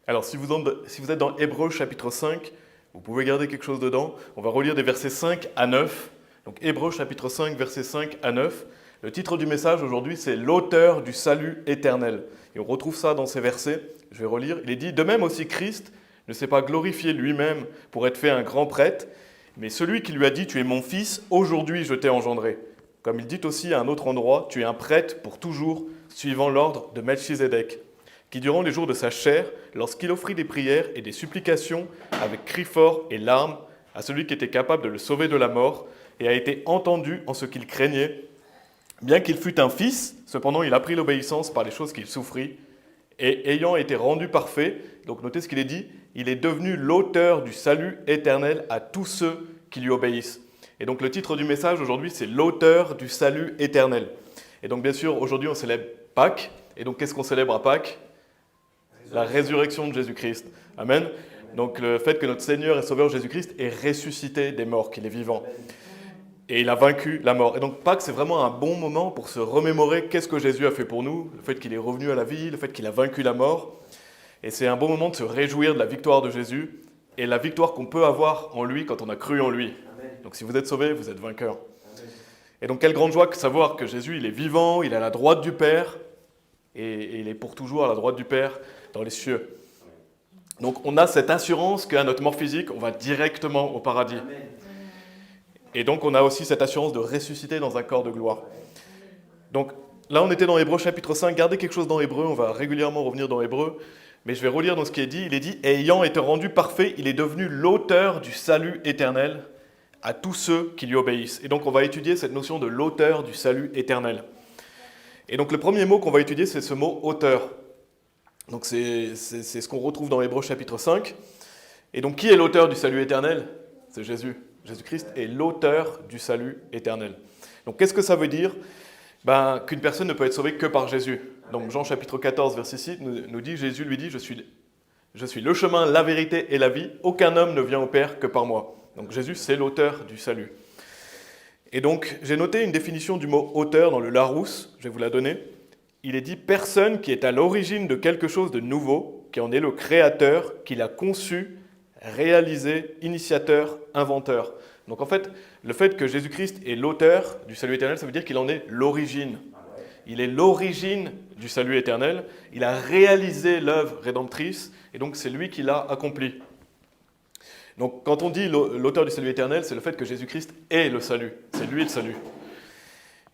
Alors, si vous êtes dans Hébreux chapitre 5, vous pouvez garder quelque chose dedans. On va relire des versets 5 à 9. Donc, Hébreux chapitre 5, versets 5 à 9. Le titre du message aujourd'hui, c'est l'auteur du salut éternel. Et on retrouve ça dans ces versets. Je vais relire. Il est dit, de même aussi Christ ne s'est pas glorifié lui-même pour être fait un grand prêtre, mais celui qui lui a dit, tu es mon fils, aujourd'hui je t'ai engendré. Comme il dit aussi à un autre endroit, tu es un prêtre pour toujours, suivant l'ordre de Melchizedek, qui durant les jours de sa chair, lorsqu'il offrit des prières et des supplications avec cris forts et larmes à celui qui était capable de le sauver de la mort, et a été entendu en ce qu'il craignait, bien qu'il fût un fils, cependant il apprit l'obéissance par les choses qu'il souffrit, et ayant été rendu parfait, donc notez ce qu'il est dit, il est devenu l'auteur du salut éternel à tous ceux qui lui obéissent. Et donc le titre du message aujourd'hui, c'est l'auteur du salut éternel. Et donc bien sûr, aujourd'hui on célèbre Pâques, et donc qu'est-ce qu'on célèbre à Pâques? La résurrection de Jésus-Christ. Amen. Donc le fait que notre Seigneur et Sauveur Jésus-Christ est ressuscité des morts, qu'il est vivant. Et il a vaincu la mort. Et donc Pâques, c'est vraiment un bon moment pour se remémorer qu'est-ce que Jésus a fait pour nous, le fait qu'il est revenu à la vie, le fait qu'il a vaincu la mort. Et c'est un bon moment de se réjouir de la victoire de Jésus et la victoire qu'on peut avoir en lui quand on a cru en lui. Donc si vous êtes sauvés, vous êtes vainqueurs. Et donc quelle grande joie de savoir que Jésus, il est vivant, il est à la droite du Père, et il est pour toujours à la droite du Père dans les cieux. Donc on a cette assurance qu'à notre mort physique, on va directement au paradis. Et donc on a aussi cette assurance de ressusciter dans un corps de gloire. Donc là on était dans Hébreux chapitre 5, gardez quelque chose dans Hébreux, on va régulièrement revenir dans Hébreux, mais je vais relire dans ce qui est dit, il est dit « Ayant été rendu parfait, il est devenu l'auteur du salut éternel à tous ceux qui lui obéissent. » Et donc on va étudier cette notion de l'auteur du salut éternel. Et donc le premier mot qu'on va étudier, c'est ce mot « auteur ». Donc c'est ce qu'on retrouve dans Hébreux chapitre 5. Et donc qui est l'auteur du salut éternel? C'est Jésus. Jésus-Christ est l'auteur du salut éternel. Donc qu'est-ce que ça veut dire? Qu'une personne ne peut être sauvée que par Jésus. Donc Jean chapitre 14, verset 6 nous dit, Jésus lui dit, je suis le chemin, la vérité et la vie. Aucun homme ne vient au Père que par moi. Donc Jésus, c'est l'auteur du salut. Et donc j'ai noté une définition du mot auteur dans le Larousse, je vais vous la donner. Il est dit « personne qui est à l'origine de quelque chose de nouveau, qui en est le créateur, qui l'a conçu, réalisé, initiateur, inventeur. » Donc en fait, le fait que Jésus-Christ est l'auteur du salut éternel, ça veut dire qu'il en est l'origine. Il est l'origine du salut éternel, il a réalisé l'œuvre rédemptrice, et donc c'est lui qui l'a accompli. Donc quand on dit l'auteur du salut éternel, c'est le fait que Jésus-Christ est le salut, c'est lui le salut.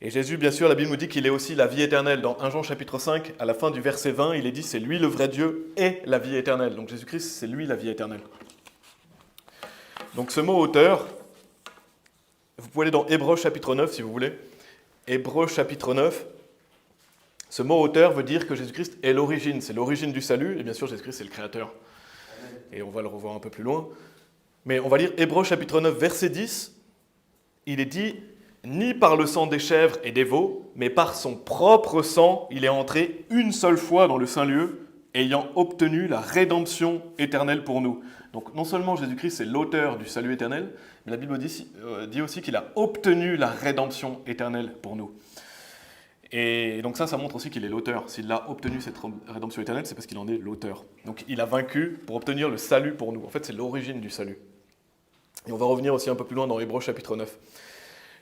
Et Jésus, bien sûr, la Bible nous dit qu'il est aussi la vie éternelle. Dans 1 Jean chapitre 5, à la fin du verset 20, il est dit « c'est lui le vrai Dieu et la vie éternelle ». Donc Jésus-Christ, c'est lui la vie éternelle. Donc ce mot « auteur », vous pouvez aller dans Hébreux chapitre 9 si vous voulez. Hébreux chapitre 9, ce mot « auteur » veut dire que Jésus-Christ est l'origine. C'est l'origine du salut, et bien sûr Jésus-Christ c'est le créateur. Et on va le revoir un peu plus loin. Mais on va lire Hébreux chapitre 9, verset 10. Il est dit « ni par le sang des chèvres et des veaux, mais par son propre sang, il est entré une seule fois dans le Saint-Lieu, ayant obtenu la rédemption éternelle pour nous. » Donc non seulement Jésus-Christ c'est l'auteur du salut éternel, mais la Bible dit aussi qu'il a obtenu la rédemption éternelle pour nous. Et donc ça montre aussi qu'il est l'auteur. S'il a obtenu cette rédemption éternelle, c'est parce qu'il en est l'auteur. Donc il a vaincu pour obtenir le salut pour nous. En fait, c'est l'origine du salut. Et on va revenir aussi un peu plus loin dans Hébreux chapitre 9.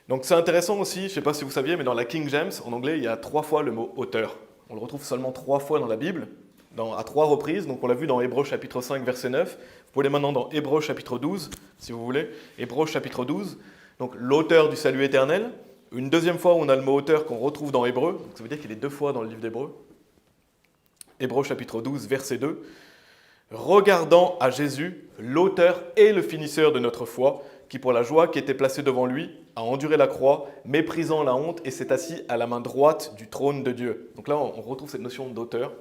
Donc c'est intéressant aussi, je ne sais pas si vous saviez, mais dans la King James, en anglais, il y a 3 fois le mot « auteur ». On le retrouve seulement 3 fois dans la Bible, à 3 reprises. Donc on l'a vu dans Hébreux chapitre 5, verset 9. Vous pouvez aller maintenant dans Hébreux chapitre 12, si vous voulez. Hébreux chapitre 12, donc l'auteur du salut éternel. Une deuxième fois où on a le mot « auteur » qu'on retrouve dans Hébreux, donc ça veut dire qu'il est 2 fois dans le livre d'Hébreux. Hébreux chapitre 12, verset 2. « Regardant à Jésus, l'auteur et le finisseur de notre foi, qui pour la joie qui était placée devant lui, a enduré la croix, méprisant la honte, et s'est assis à la main droite du trône de Dieu. » Donc là, on retrouve cette notion d'auteur.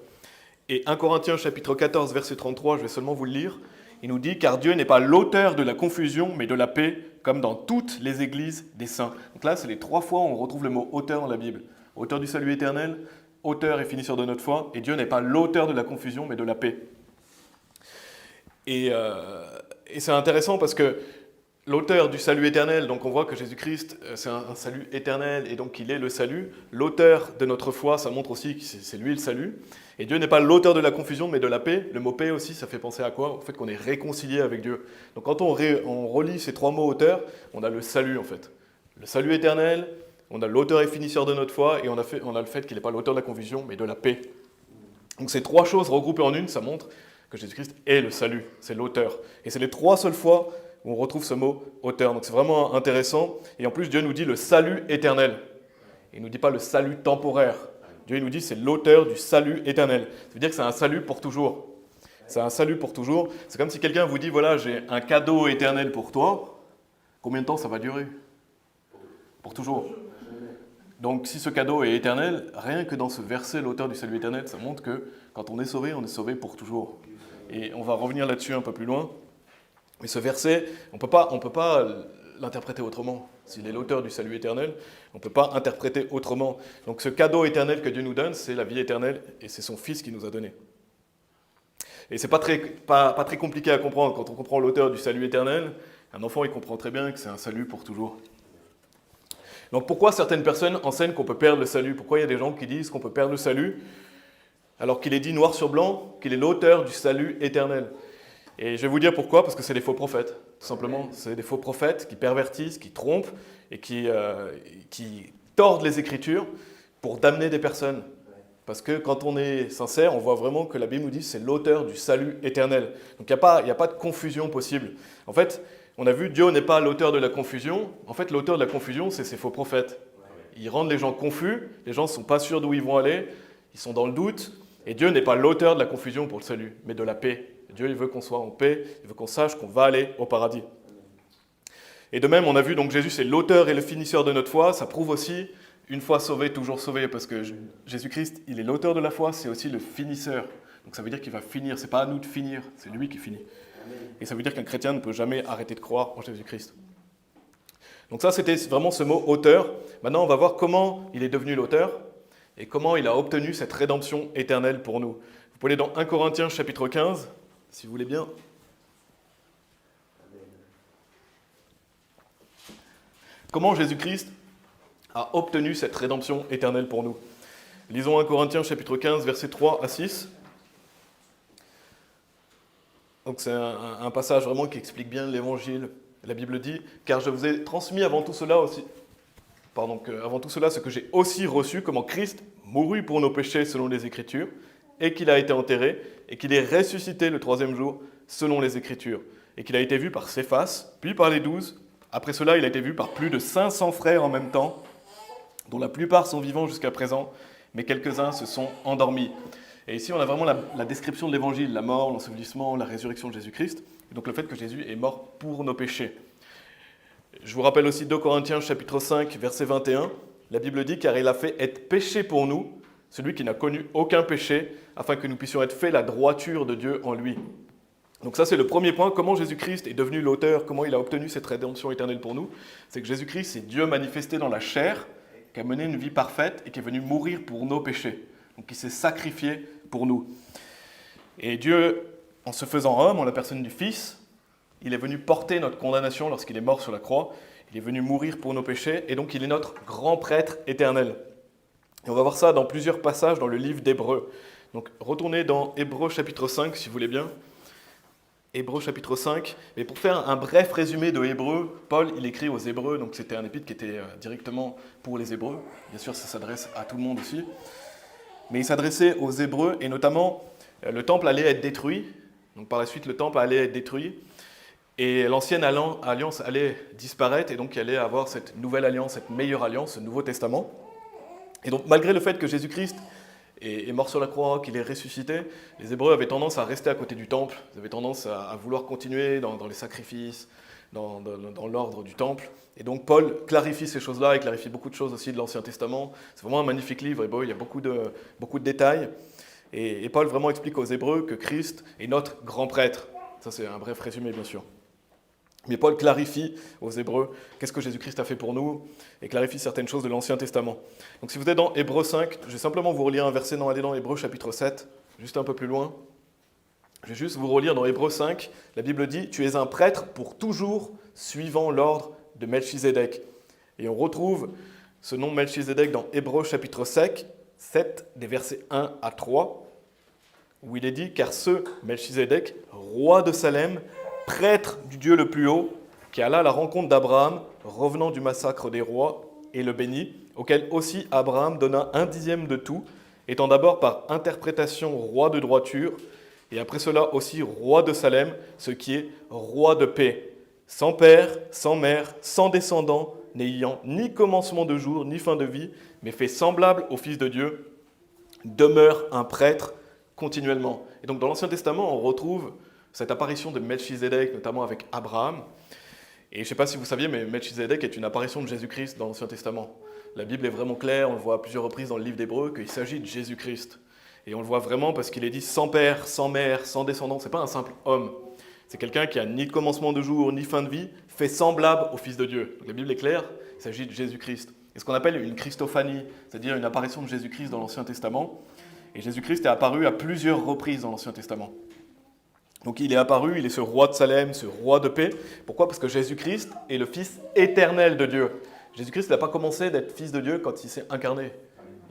Et 1 Corinthiens chapitre 14, verset 33, je vais seulement vous le lire. Il nous dit « Car Dieu n'est pas l'auteur de la confusion, mais de la paix, comme dans toutes les églises des saints. » Donc là, c'est les 3 fois où on retrouve le mot « auteur » dans la Bible. Auteur du salut éternel, auteur et finisseur de notre foi, et Dieu n'est pas l'auteur de la confusion, mais de la paix. Et c'est intéressant parce que l'auteur du salut éternel, donc on voit que Jésus-Christ, c'est un salut éternel et donc il est le salut. L'auteur de notre foi, ça montre aussi que c'est lui le salut. Et Dieu n'est pas l'auteur de la confusion, mais de la paix. Le mot paix aussi, ça fait penser à quoi? Au fait qu'on est réconcilié avec Dieu. Donc quand on relie ces trois mots auteur, on a le salut en fait. Le salut éternel, on a l'auteur et finisseur de notre foi, et on a le fait qu'il n'est pas l'auteur de la confusion, mais de la paix. Donc ces trois choses regroupées en une, ça montre que Jésus-Christ est le salut, c'est l'auteur. Et c'est les trois seules fois où on retrouve ce mot auteur. Donc c'est vraiment intéressant. Et en plus, Dieu nous dit le salut éternel. Il ne nous dit pas le salut temporaire. Dieu il nous dit c'est l'auteur du salut éternel. Ça veut dire que c'est un salut pour toujours. C'est un salut pour toujours. C'est comme si quelqu'un vous dit, voilà, j'ai un cadeau éternel pour toi. Combien de temps ça va durer? Pour toujours. Donc si ce cadeau est éternel, rien que dans ce verset, l'auteur du salut éternel, ça montre que quand on est sauvé pour toujours. Et on va revenir là-dessus un peu plus loin. Mais ce verset, on peut pas l'interpréter autrement. S'il est l'auteur du salut éternel, on ne peut pas interpréter autrement. Donc ce cadeau éternel que Dieu nous donne, c'est la vie éternelle, et c'est son Fils qui nous a donné. Et c'est pas très compliqué à comprendre. Quand on comprend l'auteur du salut éternel, un enfant il comprend très bien que c'est un salut pour toujours. Donc pourquoi certaines personnes enseignent qu'on peut perdre le salut? Pourquoi il y a des gens qui disent qu'on peut perdre le salut, alors qu'il est dit noir sur blanc qu'il est l'auteur du salut éternel? Et je vais vous dire pourquoi, parce que c'est des faux prophètes, tout simplement. C'est des faux prophètes qui pervertissent, qui trompent et qui tordent les Écritures pour damner des personnes. Parce que quand on est sincère, on voit vraiment que la Bible nous dit que c'est l'auteur du salut éternel. Donc il n'y a pas de confusion possible. En fait, on a vu Dieu n'est pas l'auteur de la confusion. En fait, l'auteur de la confusion, c'est ces faux prophètes. Ils rendent les gens confus, les gens ne sont pas sûrs d'où ils vont aller, ils sont dans le doute. Et Dieu n'est pas l'auteur de la confusion pour le salut, mais de la paix. Dieu, il veut qu'on soit en paix, il veut qu'on sache qu'on va aller au paradis. Et de même, on a vu donc Jésus, c'est l'auteur et le finisseur de notre foi. Ça prouve aussi, une fois sauvé, toujours sauvé, parce que Jésus-Christ, il est l'auteur de la foi, c'est aussi le finisseur. Donc ça veut dire qu'il va finir, c'est pas à nous de finir, c'est lui qui finit. Et ça veut dire qu'un chrétien ne peut jamais arrêter de croire en Jésus-Christ. Donc ça, c'était vraiment ce mot auteur. Maintenant, on va voir comment il est devenu l'auteur et comment il a obtenu cette rédemption éternelle pour nous. Vous pouvez aller dans 1 Corinthiens chapitre 15, si vous voulez bien. Comment Jésus-Christ a obtenu cette rédemption éternelle pour nous. Lisons 1 Corinthiens chapitre 15, versets 3 à 6. Donc c'est un passage vraiment qui explique bien l'évangile. La Bible dit « Car je vous ai transmis avant tout cela ce que j'ai aussi reçu, comment Christ mourut pour nos péchés selon les Écritures, et qu'il a été enterré, et qu'il est ressuscité le troisième jour selon les Écritures, et qu'il a été vu par Céphas, puis par les 12. Après cela, il a été vu par plus de 500 frères en même temps, dont la plupart sont vivants jusqu'à présent, mais quelques-uns se sont endormis. » Et ici, on a vraiment la description de l'évangile, la mort, l'ensevelissement, la résurrection de Jésus-Christ, et donc le fait que Jésus est mort pour nos péchés. Je vous rappelle aussi 2 Corinthiens chapitre 5, verset 21. La Bible dit « Car il a fait être péché pour nous, celui qui n'a connu aucun péché, afin que nous puissions être faits la droiture de Dieu en lui. » Donc ça, c'est le premier point. Comment Jésus-Christ est devenu l'auteur, comment il a obtenu cette rédemption éternelle pour nous. C'est que Jésus-Christ, c'est Dieu manifesté dans la chair, qui a mené une vie parfaite et qui est venu mourir pour nos péchés. Donc il s'est sacrifié pour nous. Et Dieu, en se faisant homme, en la personne du Fils, il est venu porter notre condamnation lorsqu'il est mort sur la croix. Il est venu mourir pour nos péchés et donc il est notre grand prêtre éternel. Et on va voir ça dans plusieurs passages dans le livre d'Hébreux. Donc retournez dans Hébreux chapitre 5 si vous voulez bien. Hébreux chapitre 5. Mais pour faire un bref résumé de Hébreux, Paul il écrit aux Hébreux, donc c'était un épître qui était directement pour les Hébreux. Bien sûr ça s'adresse à tout le monde aussi. Mais il s'adressait aux Hébreux et notamment le temple allait être détruit. Donc par la suite le temple allait être détruit. Et l'ancienne alliance allait disparaître et donc il allait avoir cette nouvelle alliance, cette meilleure alliance, ce Nouveau Testament. Et donc malgré le fait que Jésus-Christ est mort sur la croix, qu'il est ressuscité, les Hébreux avaient tendance à rester à côté du temple, ils avaient tendance à vouloir continuer dans les sacrifices, dans l'ordre du temple. Et donc Paul clarifie ces choses-là, il clarifie beaucoup de choses aussi de l'Ancien Testament. C'est vraiment un magnifique livre, Hébreux, il y a beaucoup de détails. Et Paul vraiment explique aux Hébreux que Christ est notre grand prêtre. Ça c'est un bref résumé bien sûr. Mais Paul clarifie aux Hébreux qu'est-ce que Jésus-Christ a fait pour nous et clarifie certaines choses de l'Ancien Testament. Donc si vous êtes dans Hébreux 5, je vais simplement vous relire un verset, allez dans Hébreux chapitre 7, juste un peu plus loin. Je vais juste vous relire dans Hébreux 5, la Bible dit « Tu es un prêtre pour toujours, suivant l'ordre de Melchizedek ». Et on retrouve ce nom Melchizedek dans Hébreux chapitre 7, des versets 1 à 3, où il est dit « Car ce Melchizedek, roi de Salem, prêtre du Dieu le plus haut, qui alla à la rencontre d'Abraham, revenant du massacre des rois, et le bénit, auquel aussi Abraham donna 1/10 de tout, étant d'abord par interprétation roi de droiture, et après cela aussi roi de Salem, ce qui est roi de paix, sans père, sans mère, sans descendant, n'ayant ni commencement de jour, ni fin de vie, mais fait semblable au Fils de Dieu, demeure un prêtre continuellement. Et donc dans l'Ancien Testament, on retrouve cette apparition de Melchizedek, notamment avec Abraham. Et je ne sais pas si vous saviez, mais Melchizedek est une apparition de Jésus-Christ dans l'Ancien Testament. La Bible est vraiment claire, on le voit à plusieurs reprises dans le livre d'Hébreux, qu'il s'agit de Jésus-Christ. Et on le voit vraiment parce qu'il est dit sans père, sans mère, sans descendant. Ce n'est pas un simple homme. C'est quelqu'un qui a ni commencement de jour, ni fin de vie, fait semblable au Fils de Dieu. Donc la Bible est claire, il s'agit de Jésus-Christ. Et ce qu'on appelle une Christophanie, c'est-à-dire une apparition de Jésus-Christ dans l'Ancien Testament. Et Jésus-Christ est apparu à plusieurs reprises dans l'Ancien Testament. Donc il est apparu, il est ce roi de Salem, ce roi de paix. Pourquoi ? Parce que Jésus-Christ est le Fils éternel de Dieu. Jésus-Christ n'a pas commencé d'être Fils de Dieu quand il s'est incarné.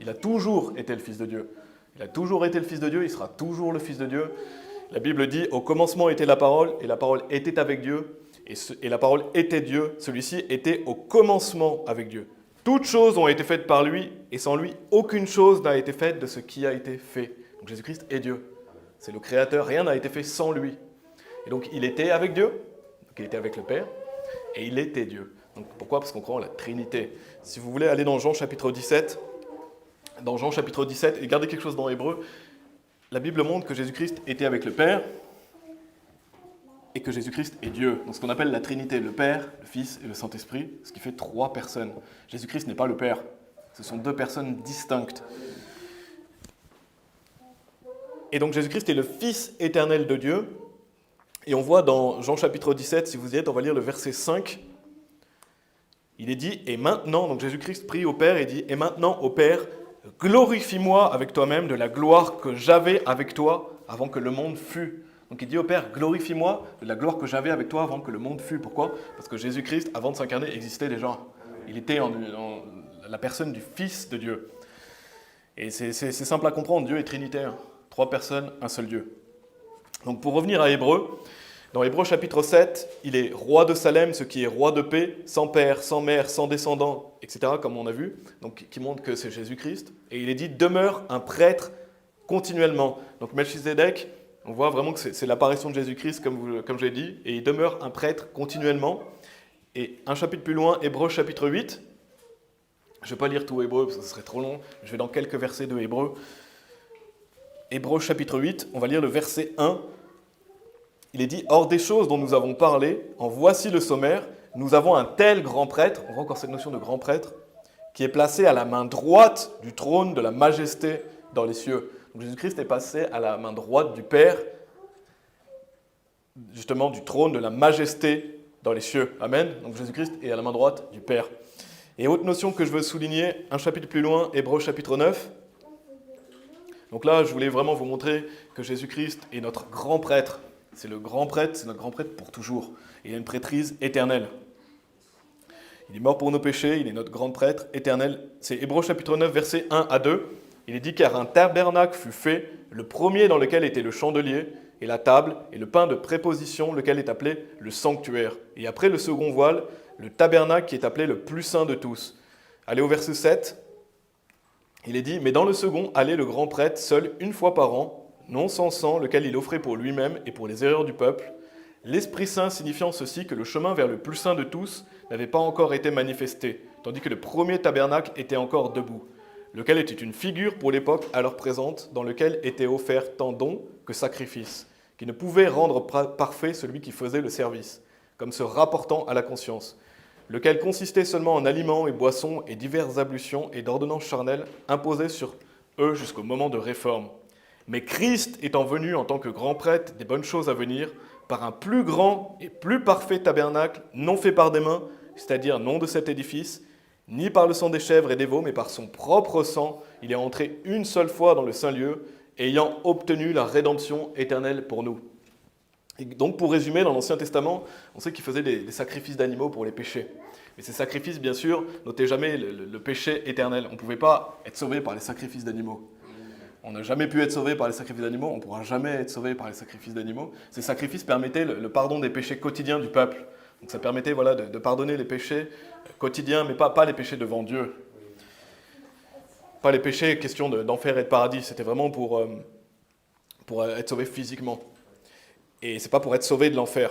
Il a toujours été le Fils de Dieu. Il a toujours été le Fils de Dieu, il sera toujours le Fils de Dieu. La Bible dit, au commencement était la parole, et la parole était avec Dieu, et la parole était Dieu. Celui-ci était au commencement avec Dieu. Toutes choses ont été faites par lui, et sans lui, aucune chose n'a été faite de ce qui a été fait. Donc Jésus-Christ est Dieu. C'est le Créateur, rien n'a été fait sans lui. Et donc il était avec Dieu, donc il était avec le Père, et il était Dieu. Donc pourquoi ? Parce qu'on croit en la Trinité. Si vous voulez aller dans Jean chapitre 17, et gardez quelque chose dans Hébreux, la Bible montre que Jésus-Christ était avec le Père, et que Jésus-Christ est Dieu. Donc ce qu'on appelle la Trinité, le Père, le Fils et le Saint-Esprit, ce qui fait 3 personnes. Jésus-Christ n'est pas le Père, ce sont 2 personnes distinctes. Et donc Jésus-Christ est le Fils éternel de Dieu. Et on voit dans Jean chapitre 17, si vous y êtes, on va lire le verset 5. Il est dit, et maintenant, donc Jésus-Christ prie au Père et dit, et maintenant, ô Père, glorifie-moi avec toi-même de la gloire que j'avais avec toi avant que le monde fût. Donc il dit au Père, glorifie-moi de la gloire que j'avais avec toi avant que le monde fût. Pourquoi ? Parce que Jésus-Christ, avant de s'incarner, existait déjà. Il était en la personne du Fils de Dieu. Et c'est simple à comprendre, Dieu est trinitaire. 3 personnes, un seul Dieu. Donc pour revenir à Hébreux, dans Hébreux chapitre 7, il est roi de Salem, ce qui est roi de paix, sans père, sans mère, sans descendant, etc., comme on a vu, donc qui montre que c'est Jésus-Christ. Et il est dit, demeure un prêtre continuellement. Donc Melchizedek, on voit vraiment que c'est l'apparition de Jésus-Christ, comme je l'ai dit, et il demeure un prêtre continuellement. Et un chapitre plus loin, Hébreux chapitre 8, je ne vais pas lire tout Hébreux, parce que ce serait trop long, je vais dans quelques versets de Hébreux. Hébreux chapitre 8, on va lire le verset 1. Il est dit « Hors des choses dont nous avons parlé, en voici le sommaire, nous avons un tel grand prêtre, on voit encore cette notion de grand prêtre, qui est placé à la main droite du trône de la majesté dans les cieux. » Donc Jésus-Christ est passé à la main droite du Père, justement du trône de la majesté dans les cieux. Amen. Donc Jésus-Christ est à la main droite du Père. Et autre notion que je veux souligner, un chapitre plus loin, Hébreux chapitre 9. Donc là, je voulais vraiment vous montrer que Jésus-Christ est notre grand prêtre. C'est le grand prêtre, c'est notre grand prêtre pour toujours. Il a une prêtrise éternelle. Il est mort pour nos péchés, il est notre grand prêtre éternel. C'est Hébreux chapitre 9, versets 1 à 2. Il est dit « Car un tabernacle fut fait, le premier dans lequel était le chandelier, et la table, et le pain de préposition, lequel est appelé le sanctuaire. Et après le second voile, le tabernacle qui est appelé le plus saint de tous. » Allez au verset 7. Il est dit « Mais dans le second, allait le grand prêtre seul une fois par an, non sans sang, lequel il offrait pour lui-même et pour les erreurs du peuple, l'Esprit Saint signifiant ceci que le chemin vers le plus saint de tous n'avait pas encore été manifesté, tandis que le premier tabernacle était encore debout, lequel était une figure pour l'époque alors présente, dans lequel étaient offerts tant dons que sacrifices, qui ne pouvaient rendre parfait celui qui faisait le service, comme se rapportant à la conscience, lequel consistait seulement en aliments et boissons et diverses ablutions et d'ordonnances charnelles imposées sur eux jusqu'au moment de réforme. Mais Christ étant venu en tant que grand prêtre des bonnes choses à venir, par un plus grand et plus parfait tabernacle, non fait par des mains, c'est-à-dire non de cet édifice, ni par le sang des chèvres et des veaux, mais par son propre sang, il est entré une seule fois dans le Saint-Lieu, ayant obtenu la rédemption éternelle pour nous. Et donc pour résumer, dans l'Ancien Testament, on sait qu'ils faisaient des sacrifices d'animaux pour les péchés. Mais ces sacrifices, bien sûr, n'ôtaient jamais le péché éternel. On ne pouvait pas être sauvé par les sacrifices d'animaux. On n'a jamais pu être sauvé par les sacrifices d'animaux, on ne pourra jamais être sauvé par les sacrifices d'animaux. Ces sacrifices permettaient le pardon des péchés quotidiens du peuple. Donc ça permettait de pardonner les péchés quotidiens, mais pas les péchés devant Dieu. Pas les péchés, question d'enfer et de paradis. C'était vraiment pour être sauvé physiquement. Et ce n'est pas pour être sauvé de l'enfer.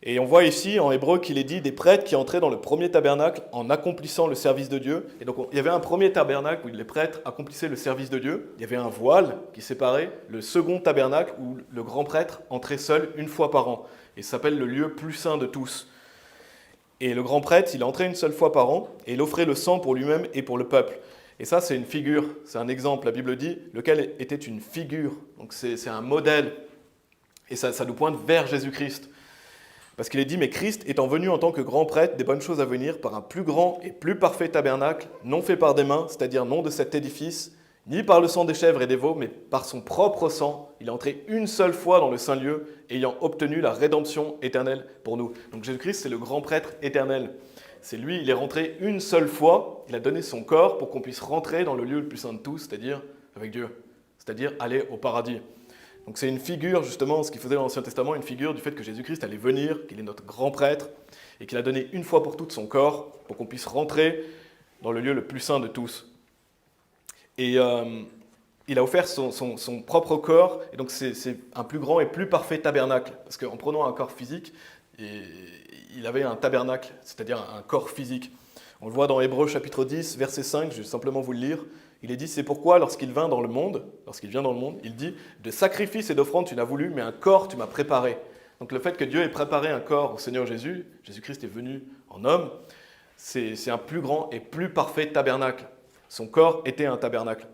Et on voit ici en hébreu qu'il est dit des prêtres qui entraient dans le premier tabernacle en accomplissant le service de Dieu. Et donc il y avait un premier tabernacle où les prêtres accomplissaient le service de Dieu. Il y avait un voile qui séparait le second tabernacle où le grand prêtre entrait seul une fois par an. Et ça s'appelle le lieu plus saint de tous. Et le grand prêtre, il entrait une seule fois par an et il offrait le sang pour lui-même et pour le peuple. Et ça, c'est une figure, c'est un exemple, la Bible dit, lequel était une figure. Donc c'est un modèle. Et ça nous pointe vers Jésus-Christ. Parce qu'il est dit, mais Christ étant venu en tant que grand prêtre des bonnes choses à venir par un plus grand et plus parfait tabernacle, non fait par des mains, c'est-à-dire non de cet édifice, ni par le sang des chèvres et des veaux, mais par son propre sang, il est entré une seule fois dans le saint lieu, ayant obtenu la rédemption éternelle pour nous. Donc Jésus-Christ, c'est le grand prêtre éternel. C'est lui, il est rentré une seule fois, il a donné son corps pour qu'on puisse rentrer dans le lieu le plus saint de tous, c'est-à-dire avec Dieu, c'est-à-dire aller au paradis. Donc c'est une figure, justement, ce qu'il faisait dans l'Ancien Testament, une figure du fait que Jésus-Christ allait venir, qu'il est notre grand prêtre, et qu'il a donné une fois pour toutes son corps, pour qu'on puisse rentrer dans le lieu le plus saint de tous. Et il a offert son propre corps, et donc c'est un plus grand et plus parfait tabernacle, parce qu'en prenant un corps physique, il avait un tabernacle, c'est-à-dire un corps physique. On le voit dans Hébreux chapitre 10, verset 5, je vais simplement vous le lire. Il est dit, c'est pourquoi lorsqu'il vient dans le monde, il dit, de sacrifices et d'offrandes tu n'as voulu, mais un corps tu m'as préparé. Donc le fait que Dieu ait préparé un corps au Seigneur Jésus, Jésus-Christ est venu en homme, c'est un plus grand et plus parfait tabernacle. Son corps était un tabernacle.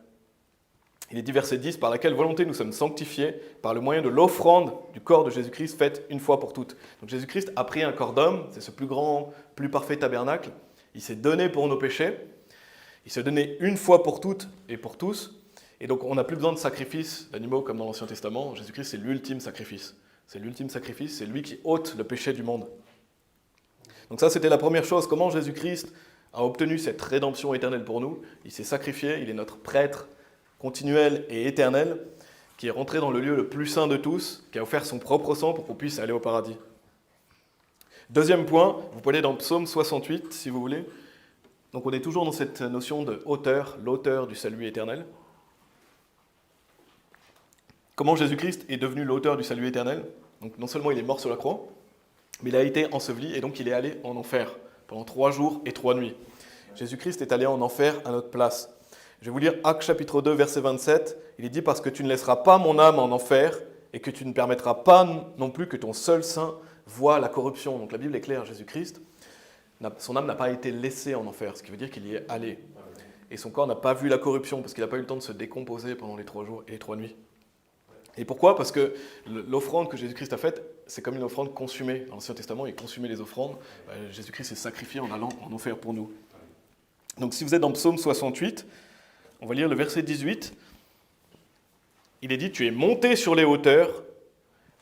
Il est dit, verset 10, par laquelle volonté nous sommes sanctifiés par le moyen de l'offrande du corps de Jésus-Christ faite une fois pour toutes. Donc Jésus-Christ a pris un corps d'homme, c'est ce plus grand, plus parfait tabernacle. Il s'est donné pour nos péchés. Il s'est donné une fois pour toutes et pour tous. Et donc, on n'a plus besoin de sacrifices d'animaux comme dans l'Ancien Testament. Jésus-Christ, c'est l'ultime sacrifice. C'est l'ultime sacrifice, c'est lui qui ôte le péché du monde. Donc ça, c'était la première chose. Comment Jésus-Christ a obtenu cette rédemption éternelle pour nous? Il s'est sacrifié, il est notre prêtre continuel et éternel, qui est rentré dans le lieu le plus saint de tous, qui a offert son propre sang pour qu'on puisse aller au paradis. Deuxième point, vous pouvez aller dans Psaume 68, si vous voulez. Donc on est toujours dans cette notion de auteur, l'auteur du salut éternel. Comment Jésus-Christ est devenu l'auteur du salut éternel? Donc non seulement il est mort sur la croix, mais il a été enseveli et donc il est allé en enfer pendant 3 jours et 3 nuits. Jésus-Christ est allé en enfer à notre place. Je vais vous lire Actes chapitre 2, verset 27. Il est dit « Parce que tu ne laisseras pas mon âme en enfer et que tu ne permettras pas non plus que ton seul saint voie la corruption. » Donc la Bible est claire, Jésus-Christ, son âme n'a pas été laissée en enfer, ce qui veut dire qu'il y est allé. Et son corps n'a pas vu la corruption, parce qu'il n'a pas eu le temps de se décomposer pendant les 3 jours et les 3 nuits. Et pourquoi? Parce que l'offrande que Jésus-Christ a faite, c'est comme une offrande consumée. Dans l'Ancien Testament, il consumait les offrandes. Jésus-Christ s'est sacrifié en allant en enfer pour nous. Donc si vous êtes dans Psaume 68, on va lire le verset 18. Il est dit « Tu es monté sur les hauteurs,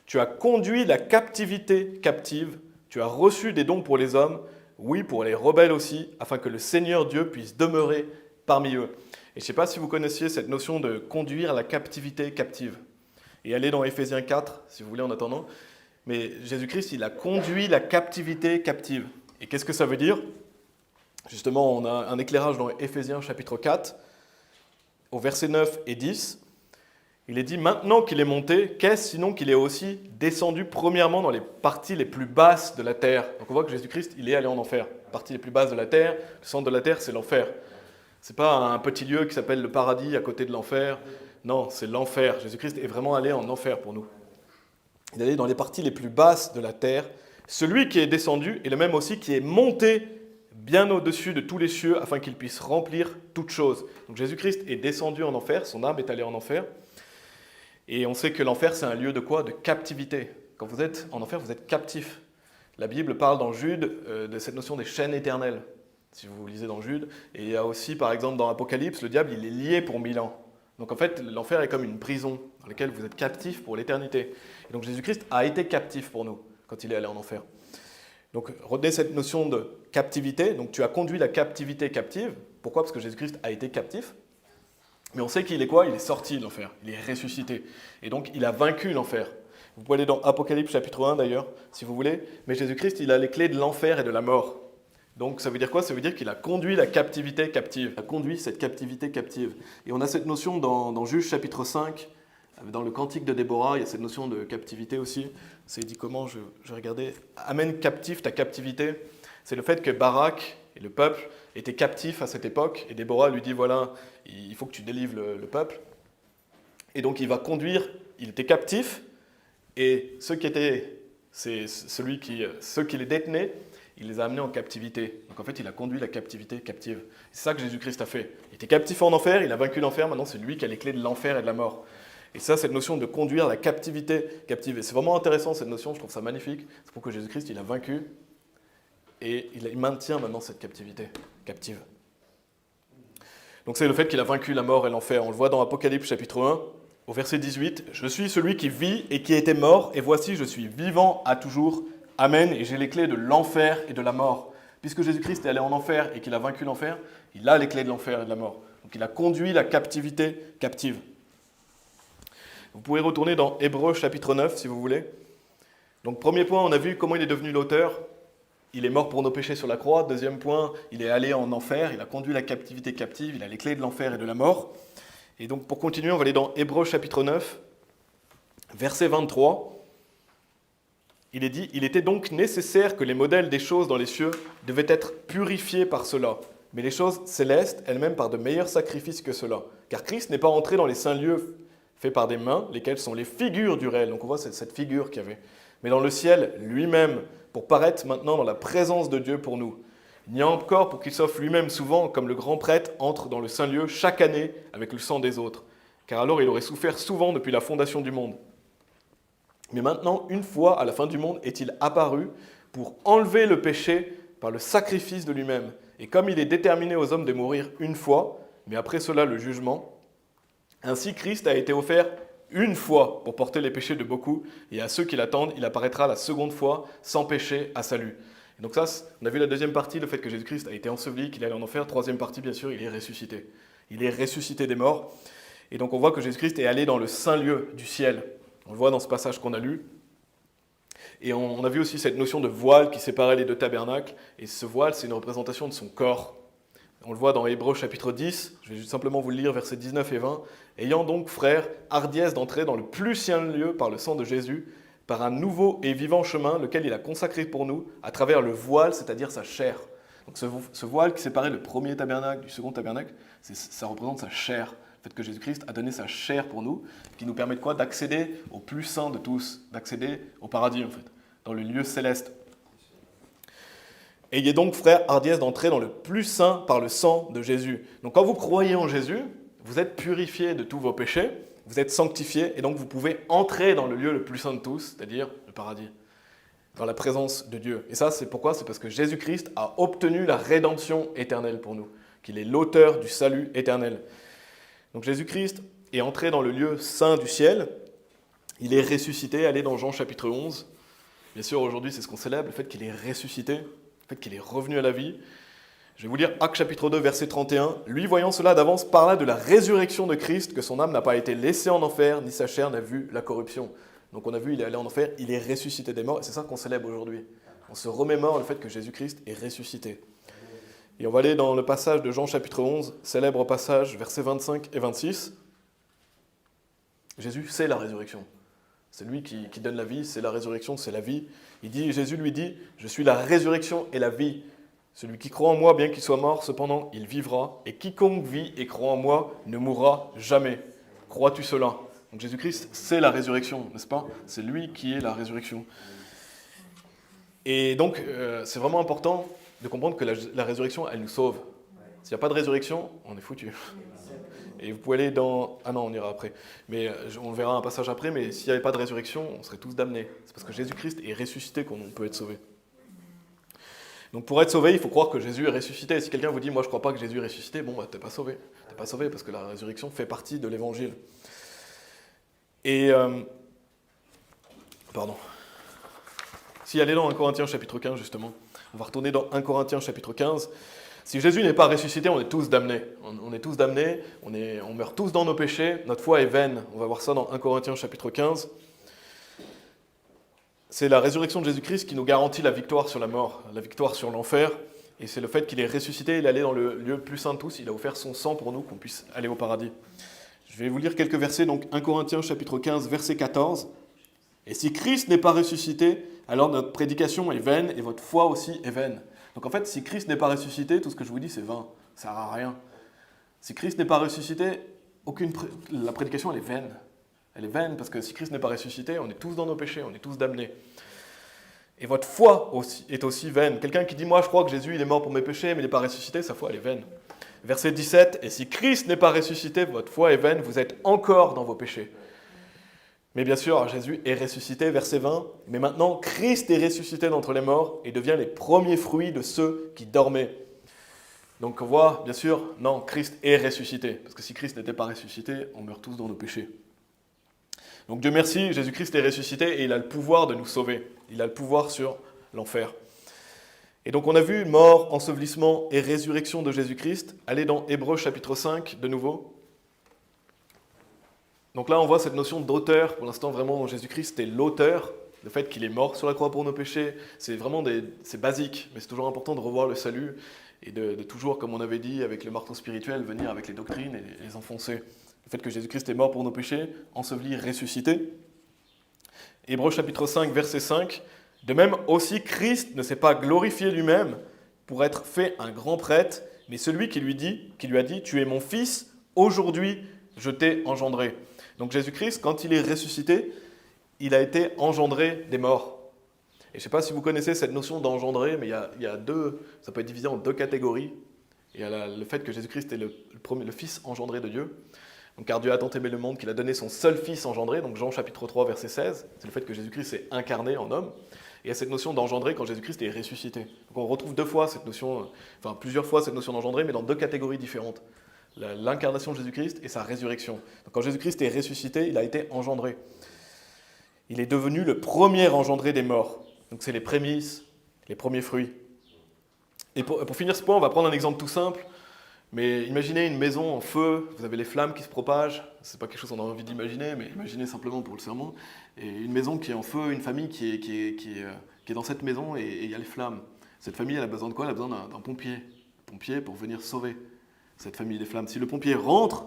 tu as conduit la captivité captive, tu as reçu des dons pour les hommes, oui, pour les rebelles aussi, afin que le Seigneur Dieu puisse demeurer parmi eux. » Et je ne sais pas si vous connaissiez cette notion de conduire la captivité captive. Et allez dans Éphésiens 4, si vous voulez, en attendant. Mais Jésus-Christ, il a conduit la captivité captive. Et qu'est-ce que ça veut dire? Justement, on a un éclairage dans Éphésiens chapitre 4, au verset 9 et 10. Il est dit, maintenant qu'il est monté, qu'est-ce sinon qu'il est aussi descendu premièrement dans les parties les plus basses de la terre? Donc on voit que Jésus-Christ, il est allé en enfer. Les parties les plus basses de la terre, le centre de la terre, c'est l'enfer. Ce n'est pas un petit lieu qui s'appelle le paradis à côté de l'enfer. Non, c'est l'enfer. Jésus-Christ est vraiment allé en enfer pour nous. Il est allé dans les parties les plus basses de la terre. Celui qui est descendu est le même aussi qui est monté bien au-dessus de tous les cieux afin qu'il puisse remplir toutes choses. Donc Jésus-Christ est descendu en enfer, son âme est allée en enfer. Et on sait que l'enfer, c'est un lieu de quoi? De captivité. Quand vous êtes en enfer, vous êtes captif. La Bible parle dans Jude de cette notion des chaînes éternelles, si vous lisez dans Jude. Et il y a aussi, par exemple, dans Apocalypse, le diable, il est lié pour 1000 ans. Donc en fait, l'enfer est comme une prison dans laquelle vous êtes captif pour l'éternité. Et donc Jésus-Christ a été captif pour nous quand il est allé en enfer. Donc retenez cette notion de captivité. Donc tu as conduit la captivité captive. Pourquoi? Parce que Jésus-Christ a été captif. Mais on sait qu'il est quoi? Il est sorti de l'enfer. Il est ressuscité. Et donc il a vaincu l'enfer. Vous pouvez aller dans Apocalypse chapitre 1 d'ailleurs, si vous voulez. Mais Jésus-Christ, il a les clés de l'enfer et de la mort. Donc ça veut dire quoi? Ça veut dire qu'il a conduit la captivité captive. Il a conduit cette captivité captive. Et on a cette notion dans Juge chapitre 5, dans le cantique de Déborah, il y a cette notion de captivité aussi. C'est dit comment? Je regardais. Amène captif ta captivité. C'est le fait que Barak et le peuple étaient captifs à cette époque. Et Déborah lui dit, voilà, il faut que tu délivres le peuple. Et donc il va conduire, il était captif. Et ceux qui les détenaient, il les a amenés en captivité. Donc en fait, il a conduit la captivité captive. C'est ça que Jésus-Christ a fait. Il était captif en enfer, il a vaincu l'enfer, maintenant c'est lui qui a les clés de l'enfer et de la mort. Et ça, cette notion de conduire la captivité captive. Et c'est vraiment intéressant cette notion, je trouve ça magnifique. C'est pour que Jésus-Christ, il a vaincu et il maintient maintenant cette captivité captive. Donc c'est le fait qu'il a vaincu la mort et l'enfer. On le voit dans Apocalypse chapitre 1. Au verset 18, « Je suis celui qui vit et qui était mort, et voici, je suis vivant à toujours. Amen. Et j'ai les clés de l'enfer et de la mort. » Puisque Jésus-Christ est allé en enfer et qu'il a vaincu l'enfer, il a les clés de l'enfer et de la mort. Donc il a conduit la captivité captive. Vous pouvez retourner dans Hébreux chapitre 9, si vous voulez. Donc premier point, on a vu comment il est devenu l'auteur. Il est mort pour nos péchés sur la croix. Deuxième point, il est allé en enfer, il a conduit la captivité captive, il a les clés de l'enfer et de la mort. Et donc, pour continuer, on va aller dans Hébreux chapitre 9, verset 23. Il est dit « Il était donc nécessaire que les modèles des choses dans les cieux devaient être purifiés par cela, mais les choses célestes elles-mêmes par de meilleurs sacrifices que cela. Car Christ n'est pas entré dans les saints lieux faits par des mains, lesquels sont les figures du réel. » Donc on voit cette figure qu'il y avait. Mais dans le ciel lui-même, pour paraître maintenant dans la présence de Dieu pour nous. Il n'y a encore pour qu'il s'offre lui-même souvent, comme le grand prêtre entre dans le saint lieu chaque année avec le sang des autres. Car alors il aurait souffert souvent depuis la fondation du monde. Mais maintenant, une fois à la fin du monde, est-il apparu pour enlever le péché par le sacrifice de lui-même. Et comme il est déterminé aux hommes de mourir une fois, mais après cela le jugement, ainsi Christ a été offert une fois pour porter les péchés de beaucoup, et à ceux qui l'attendent, il apparaîtra la seconde fois sans péché à salut. Et donc ça, on a vu la deuxième partie, le fait que Jésus-Christ a été enseveli, qu'il allait en enfer. Troisième partie, bien sûr, il est ressuscité. Il est ressuscité des morts. Et donc on voit que Jésus-Christ est allé dans le saint lieu du ciel. On le voit dans ce passage qu'on a lu. Et on a vu aussi cette notion de voile qui séparait les deux tabernacles. Et ce voile, c'est une représentation de son corps. On le voit dans Hébreux chapitre 10. Je vais simplement vous le lire, versets 19 et 20. « Ayant donc, frères, hardiesse d'entrer dans le plus saint lieu par le sang de Jésus, par un nouveau et vivant chemin, lequel il a consacré pour nous, à travers le voile, c'est-à-dire sa chair. » Donc ce voile qui séparait le premier tabernacle du second tabernacle, ça représente sa chair. Le fait que Jésus-Christ a donné sa chair pour nous, qui nous permet de quoi? D'accéder au plus saint de tous, d'accéder au paradis en fait, dans le lieu céleste. « Ayez donc, frères, hardiesse d'entrer dans le plus saint par le sang de Jésus. » Donc quand vous croyez en Jésus, vous êtes purifiés de tous vos péchés, vous êtes sanctifiés, et donc vous pouvez entrer dans le lieu le plus saint de tous, c'est-à-dire le paradis, dans la présence de Dieu. Et ça, c'est pourquoi? C'est parce que Jésus-Christ a obtenu la rédemption éternelle pour nous, qu'il est l'auteur du salut éternel. Donc Jésus-Christ est entré dans le lieu saint du ciel, il est ressuscité, allez dans Jean chapitre 11. Bien sûr, aujourd'hui, c'est ce qu'on célèbre, le fait qu'il est ressuscité, le fait qu'il est revenu à la vie. Je vais vous lire Actes chapitre 2, verset 31. « Lui, voyant cela d'avance, parla de la résurrection de Christ, que son âme n'a pas été laissée en enfer, ni sa chair n'a vu la corruption. » Donc on a vu, il est allé en enfer, il est ressuscité des morts, et c'est ça qu'on célèbre aujourd'hui. On se remémore le fait que Jésus-Christ est ressuscité. Et on va aller dans le passage de Jean chapitre 11, célèbre passage, versets 25 et 26. Jésus, c'est la résurrection. C'est lui qui donne la vie, c'est la résurrection, c'est la vie. Jésus lui dit, « Je suis la résurrection et la vie. Celui qui croit en moi, bien qu'il soit mort, cependant, il vivra. Et quiconque vit et croit en moi ne mourra jamais. Crois-tu cela ?» Donc Jésus-Christ, c'est la résurrection, n'est-ce pas? C'est lui qui est la résurrection. Et donc, c'est vraiment important de comprendre que la résurrection, elle nous sauve. S'il n'y a pas de résurrection, on est foutu. Et vous pouvez aller dans... Ah non, on ira après. Mais on verra un passage après, mais s'il n'y avait pas de résurrection, on serait tous damnés. C'est parce que Jésus-Christ est ressuscité qu'on peut être sauvé. Donc pour être sauvé, il faut croire que Jésus est ressuscité. Et si quelqu'un vous dit « moi je ne crois pas que Jésus est ressuscité », bon, bah, t'es pas sauvé. T'es pas sauvé parce que la résurrection fait partie de l'évangile. Et, si elle est dans 1 Corinthiens chapitre 15 justement, on va retourner dans 1 Corinthiens chapitre 15. Si Jésus n'est pas ressuscité, on est tous damnés. On est tous damnés, on meurt tous dans nos péchés, notre foi est vaine. On va voir ça dans 1 Corinthiens chapitre 15. C'est la résurrection de Jésus-Christ qui nous garantit la victoire sur la mort, la victoire sur l'enfer. Et c'est le fait qu'il est ressuscité, il est allé dans le lieu plus saint de tous, il a offert son sang pour nous, qu'on puisse aller au paradis. Je vais vous lire quelques versets, donc 1 Corinthiens chapitre 15, verset 14. « Et si Christ n'est pas ressuscité, alors notre prédication est vaine et votre foi aussi est vaine. » Donc en fait, si Christ n'est pas ressuscité, tout ce que je vous dis, c'est vain, ça ne sert à rien. Si Christ n'est pas ressuscité, la prédication, elle est vaine. Elle est vaine parce que si Christ n'est pas ressuscité, on est tous dans nos péchés, on est tous damnés. Et votre foi aussi, est aussi vaine. Quelqu'un qui dit « Moi, je crois que Jésus il est mort pour mes péchés, mais il n'est pas ressuscité », sa foi, elle est vaine. Verset 17, « Et si Christ n'est pas ressuscité, votre foi est vaine, vous êtes encore dans vos péchés. » Mais bien sûr, Jésus est ressuscité, verset 20, « Mais maintenant, Christ est ressuscité d'entre les morts et devient les premiers fruits de ceux qui dormaient. » Donc on voit, bien sûr, non, Christ est ressuscité. Parce que si Christ n'était pas ressuscité, on meurt tous dans nos péchés. Donc Dieu merci, Jésus-Christ est ressuscité et il a le pouvoir de nous sauver. Il a le pouvoir sur l'enfer. Et donc on a vu mort, ensevelissement et résurrection de Jésus-Christ. Allez dans Hébreux chapitre 5 de nouveau. Donc là on voit cette notion d'auteur. Pour l'instant vraiment Jésus-Christ est l'auteur. Le fait qu'il est mort sur la croix pour nos péchés, c'est vraiment c'est basique. Mais c'est toujours important de revoir le salut et de toujours, comme on avait dit, avec le marteau spirituel, venir avec les doctrines et les enfoncer. Le fait que Jésus-Christ est mort pour nos péchés, enseveli, ressuscité. Hébreux chapitre 5, verset 5. De même aussi, Christ ne s'est pas glorifié lui-même pour être fait un grand prêtre, mais celui qui lui a dit, tu es mon fils, aujourd'hui je t'ai engendré. Donc Jésus-Christ, quand il est ressuscité, il a été engendré des morts. Et je ne sais pas si vous connaissez cette notion d'engendrer, mais il y a deux, ça peut être divisé en deux catégories. Il y a le fait que Jésus-Christ est le fils engendré de Dieu. Donc, car Dieu a tant aimé le monde qu'il a donné son seul fils engendré, donc Jean chapitre 3 verset 16, c'est le fait que Jésus-Christ s'est incarné en homme. Et il y a cette notion d'engendrer quand Jésus-Christ est ressuscité. Donc on retrouve plusieurs fois cette notion d'engendrer, mais dans deux catégories différentes. L'incarnation de Jésus-Christ et sa résurrection. Donc quand Jésus-Christ est ressuscité, il a été engendré. Il est devenu le premier engendré des morts. Donc c'est les prémices, les premiers fruits. Et pour finir ce point, on va prendre un exemple tout simple. Mais imaginez une maison en feu, vous avez les flammes qui se propagent, c'est pas quelque chose qu'on a envie d'imaginer, mais imaginez simplement pour le sermon, et une maison qui est en feu, une famille qui est dans cette maison et il y a les flammes. Cette famille, elle a besoin de quoi? Elle a besoin d'un pompier pour venir sauver cette famille des flammes. Si le pompier rentre,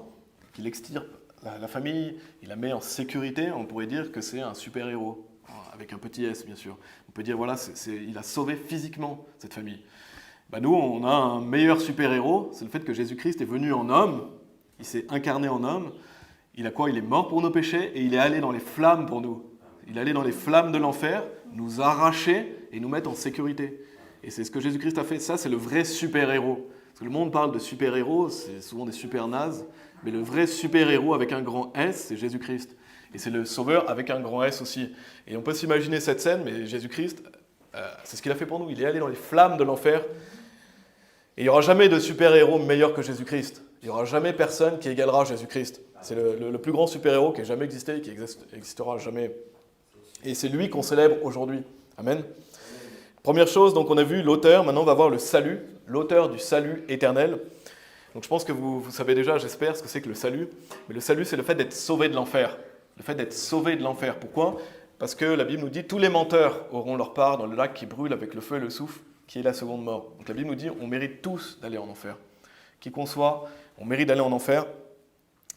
qu'il extirpe la famille, il la met en sécurité, on pourrait dire que c'est un super-héros, avec un petit S bien sûr. On peut dire voilà, il a sauvé physiquement cette famille. Nous, on a un meilleur super-héros, c'est le fait que Jésus-Christ est venu en homme, il s'est incarné en homme, il a quoi? Il est mort pour nos péchés et il est allé dans les flammes pour nous. Il est allé dans les flammes de l'enfer, nous arracher et nous mettre en sécurité. Et c'est ce que Jésus-Christ a fait, ça c'est le vrai super-héros. Parce que le monde parle de super-héros, c'est souvent des super-nazes, mais le vrai super-héros avec un grand S, c'est Jésus-Christ. Et c'est le sauveur avec un grand S aussi. Et on peut s'imaginer cette scène, mais Jésus-Christ, c'est ce qu'il a fait pour nous, il est allé dans les flammes de l'enfer. Et il n'y aura jamais de super-héros meilleur que Jésus-Christ. Il n'y aura jamais personne qui égalera Jésus-Christ. C'est le plus grand super-héros qui ait jamais existé et qui existera jamais. Et c'est lui qu'on célèbre aujourd'hui. Amen. Première chose, donc on a vu l'auteur, maintenant on va voir le salut, l'auteur du salut éternel. Donc je pense que vous savez déjà, j'espère, ce que c'est que le salut. Mais le salut, c'est le fait d'être sauvé de l'enfer. Le fait d'être sauvé de l'enfer. Pourquoi? Parce que la Bible nous dit, tous les menteurs auront leur part dans le lac qui brûle avec le feu et le soufre, qui est la seconde mort. Donc la Bible nous dit, on mérite tous d'aller en enfer. Qui qu'on soit, on mérite d'aller en enfer.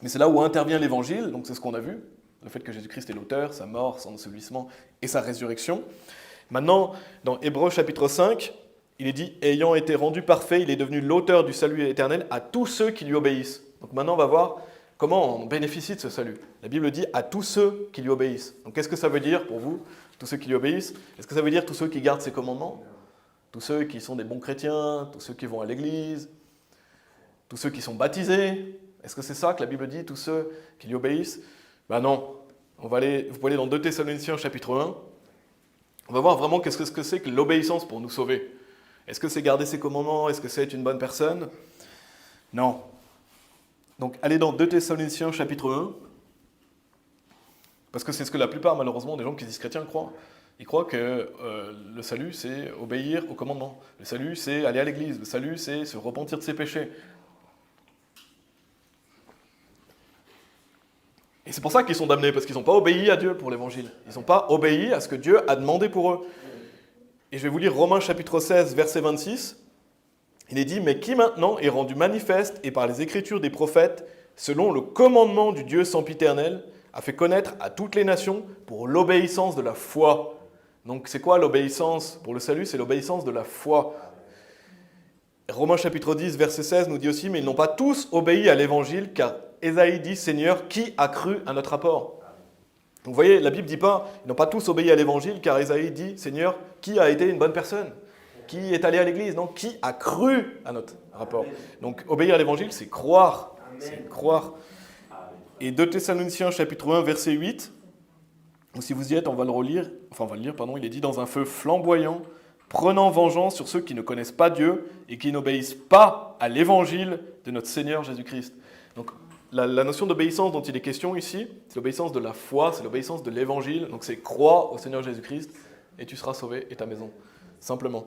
Mais c'est là où intervient l'évangile, donc c'est ce qu'on a vu, le fait que Jésus-Christ est l'auteur, sa mort, son ensevelissement et sa résurrection. Maintenant, dans Hébreux chapitre 5, il est dit, ayant été rendu parfait, il est devenu l'auteur du salut éternel à tous ceux qui lui obéissent. Donc maintenant, on va voir comment on bénéficie de ce salut. La Bible dit à tous ceux qui lui obéissent. Donc qu'est-ce que ça veut dire pour vous, tous ceux qui lui obéissent? Est-ce que ça veut dire tous ceux qui gardent ses commandements? Tous ceux qui sont des bons chrétiens, tous ceux qui vont à l'église, tous ceux qui sont baptisés? Est-ce que c'est ça que la Bible dit, tous ceux qui lui obéissent? Non. Vous pouvez aller dans 2 Thessaloniciens chapitre 1. On va voir vraiment qu'est-ce que c'est que l'obéissance pour nous sauver. Est-ce que c'est garder ses commandements? Est-ce que c'est être une bonne personne? Non. Donc allez dans 2 Thessaloniciens chapitre 1, parce que c'est ce que la plupart malheureusement des gens qui disent chrétiens croient. Ils croient que le salut c'est obéir au commandement, le salut c'est aller à l'église, le salut c'est se repentir de ses péchés. Et c'est pour ça qu'ils sont damnés, parce qu'ils n'ont pas obéi à Dieu pour l'évangile. Ils n'ont pas obéi à ce que Dieu a demandé pour eux. Et je vais vous lire Romains chapitre 16, verset 26. Il est dit, mais qui maintenant est rendu manifeste et par les écritures des prophètes, selon le commandement du Dieu sempiternel, a fait connaître à toutes les nations pour l'obéissance de la foi. Donc c'est quoi l'obéissance pour le salut? C'est l'obéissance de la foi. Romains chapitre 10, verset 16 nous dit aussi, mais ils n'ont pas tous obéi à l'évangile, car Ésaïe dit, Seigneur, qui a cru à notre rapport? Donc vous voyez, la Bible ne dit pas, ils n'ont pas tous obéi à l'évangile, car Ésaïe dit, Seigneur, qui a été une bonne personne? Qui est allé à l'église? Non, qui a cru à notre rapport? Donc obéir à l'évangile, c'est croire. C'est croire. Et 2 Thessaloniciens chapitre 1, verset 8, ou si vous y êtes, on va le lire, il est dit, dans un feu flamboyant, prenant vengeance sur ceux qui ne connaissent pas Dieu et qui n'obéissent pas à l'évangile de notre Seigneur Jésus-Christ. Donc la notion d'obéissance dont il est question ici, c'est l'obéissance de la foi, c'est l'obéissance de l'évangile. Donc c'est croire au Seigneur Jésus-Christ et tu seras sauvé et ta maison. Simplement.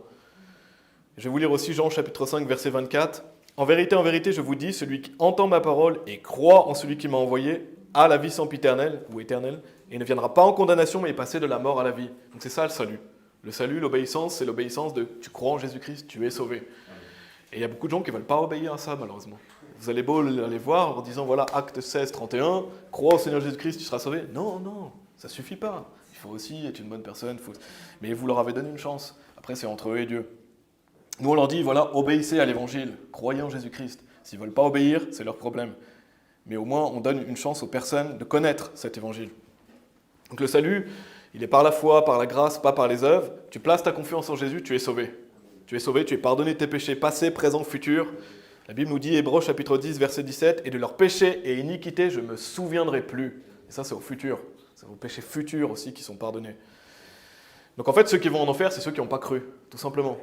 Je vais vous lire aussi Jean chapitre 5, verset 24. En vérité, je vous dis, celui qui entend ma parole et croit en celui qui m'a envoyé a la vie sempiternelle ou éternelle et ne viendra pas en condamnation mais est passé de la mort à la vie. Donc c'est ça le salut. Le salut, l'obéissance, c'est l'obéissance de tu crois en Jésus-Christ, tu es sauvé. Et il y a beaucoup de gens qui ne veulent pas obéir à ça, malheureusement. Vous allez beau aller voir en disant, voilà, acte 16, 31, crois au Seigneur Jésus-Christ, tu seras sauvé. Non, ça ne suffit pas. Il faut aussi être une bonne personne. Mais vous leur avez donné une chance. Après, c'est entre eux et Dieu. Nous, on leur dit, voilà, obéissez à l'évangile, croyez en Jésus-Christ. S'ils ne veulent pas obéir, c'est leur problème. Mais au moins, on donne une chance aux personnes de connaître cet évangile. Donc le salut, il est par la foi, par la grâce, pas par les œuvres. Tu places ta confiance en Jésus, tu es sauvé. Tu es sauvé, tu es pardonné de tes péchés passés, présents, futurs. La Bible nous dit, Hébreux chapitre 10, verset 17, « Et de leurs péchés et iniquités, je ne me souviendrai plus. » Et ça, c'est au futur. C'est vos péchés futurs aussi qui sont pardonnés. Donc en fait, ceux qui vont en enfer, c'est ceux qui n'ont pas cru, tout simplement.